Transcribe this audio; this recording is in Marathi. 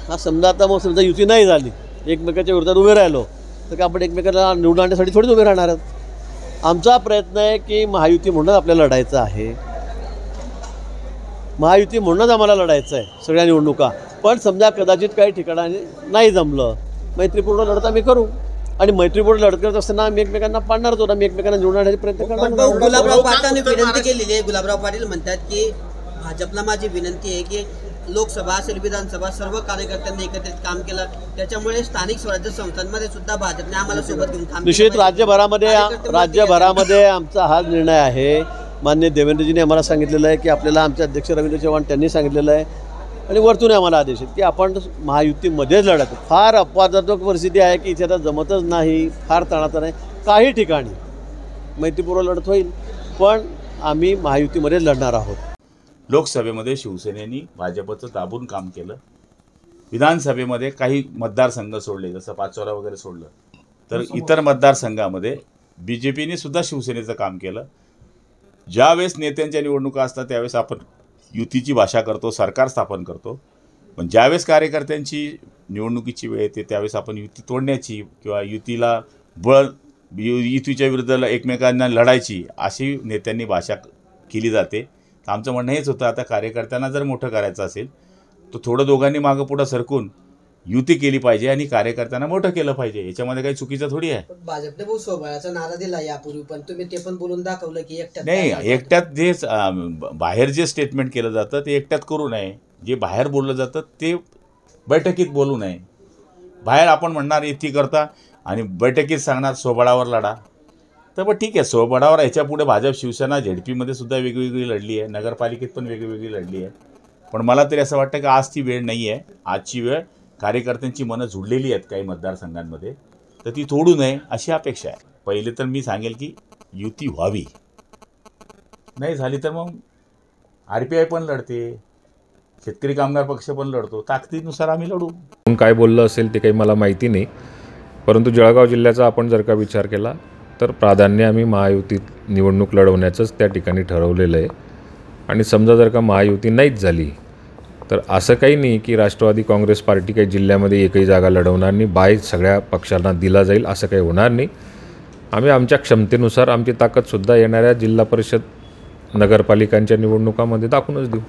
हा समजा आता मग समजा युती नाही झाली, एकमेकाच्या विरोधात उभे राहिलो तर आपण एकमेकांना निवडून आणण्यासाठी थोडीच उभे राहणार आहोत. आमचा प्रयत्न आहे की महायुती म्हणूनच आपल्याला लढायचं आहे, महायुती म्हणूनच आम्हाला लढायचं आहे सगळ्या निवडणुका. पण समजा कदाचित काही ठिकाणी नाही जमलं, मैत्रीपूर्ण लढत आम्ही करू आणि मैत्रीपूर्ण लढत करत असताना आम्ही एकमेकांना पाडणारच होतो, आम्ही एकमेकांना निवडून आणण्याचा प्रयत्न करणार. गुलाबराव पाटलांनी विनंती केलेली आहे. गुलाबराव पाटील म्हणतात की भाजपला माझी विनंती आहे की लोकसभा असेल विधानसभा सर्व कार्यकर्त्यांनी एकत्रित काम केलं, त्याच्यामुळे स्थानिक स्वराज्य संस्थांमध्ये सुद्धा भाजपने आम्हाला सोबत घेऊन काम निश्चित राज्यभरामध्ये आमचा हा निर्णय आहे. माननीय देवेंद्रजींनी आम्हाला सांगितलेलं आहे की आपल्याला आमचे अध्यक्ष रवींद्र चव्हाण त्यांनी सांगितलेलं आहे आणि वरतून आम्हाला आदेश आहेत की आपण महायुतीमध्येच लढत. फार अपवादात्मक परिस्थिती आहे की इथे आता जमतच नाही, फार तणाचा नाही, काही ठिकाणी मैत्रीपूर्व लढत होईल, पण आम्ही महायुतीमध्येच लढणार आहोत. लोकसभेमध्ये शिवसेनेनी भाजपचं दाबून काम केलं, विधानसभेमध्ये काही मतदारसंघ सोडले, जसं पाचोरा वगैरे सोडलं, तर इतर मतदारसंघामध्ये BJPने सुद्धा शिवसेनेचं काम केलं. ज्यावेळेस नेत्यांच्या निवडणुका असतात त्यावेळेस आपण युतीची भाषा करतो, सरकार स्थापन करतो, पण ज्यावेळेस कार्यकर्त्यांची निवडणुकीची वेळ येते त्यावेळेस आपण युती तोडण्याची किंवा युतीला युतीच्या विरुद्ध एकमेकांना लढायची अशी नेत्यांनी भाषा केली जाते. आमचं म्हणणं हेच होतं, आता कार्यकर्त्यांना जर मोठं करायचं असेल तर थोडं दोघांनी मागं पुढं सरकून युती केली पाहिजे आणि कार्यकर्त्यांना मोठं केलं पाहिजे. याच्यामध्ये काही चुकीचं थोडी आहे. भाजपने बहुत सोबळाचा नारा दिला यापूर्वी, पण तुम्ही ते पण बोलून दाखवलं की एकट्यात नाही, एकट्यात जे बाहेर जे स्टेटमेंट केलं जातं ते एकट्यात करू नये. जे बाहेर बोललं जातं ते बैठकीत बोलू नये. बाहेर आपण म्हणणार युती करता आणि बैठकीत सांगणार सोबळावर लढा, तर मग ठीक आहे, सोबळावर ह्याच्यापुढे भाजप शिवसेना ZPमध्ये सुद्धा वेगवेगळी लढली आहे, नगरपालिकेत पण वेगवेगळी लढली आहे. पण मला तरी असं वाटतं की आज ती वेळ नाही आहे. आजची वेळ कार्यकर्त्यांची मनं जुळलेली आहेत काही मतदारसंघांमध्ये, तर ती तोडू नये अशी अपेक्षा आहे. पहिले तर मी सांगेल की युती व्हावी, नाही झाली तर मग RPI पण लढते, शेतकरी कामगार पक्ष पण लढतो, ताकदीनुसार आम्ही लढू. काय बोललं असेल ते काही मला माहिती नाही, परंतु जळगाव जिल्ह्याचा आपण जर का विचार केला तर प्राधान्य आम्ही महायुतीत निवडणूक लढवण्याचंच त्या ठिकाणी ठरवलेलं आहे. आणि समजा जर का महायुती नाहीच झाली तर असं काही नाही की राष्ट्रवादी काँग्रेस पार्टी काही जिल्ह्यामध्ये एकही जागा लढवणार नाही, बाय सगळ्या पक्षांना दिला जाईल असं काही होणार नाही. आम्ही आमच्या क्षमतेनुसार आमची ताकदसुद्धा येणाऱ्या जिल्हा परिषद नगरपालिकांच्या निवडणुकामध्ये दाखवूनच देऊ.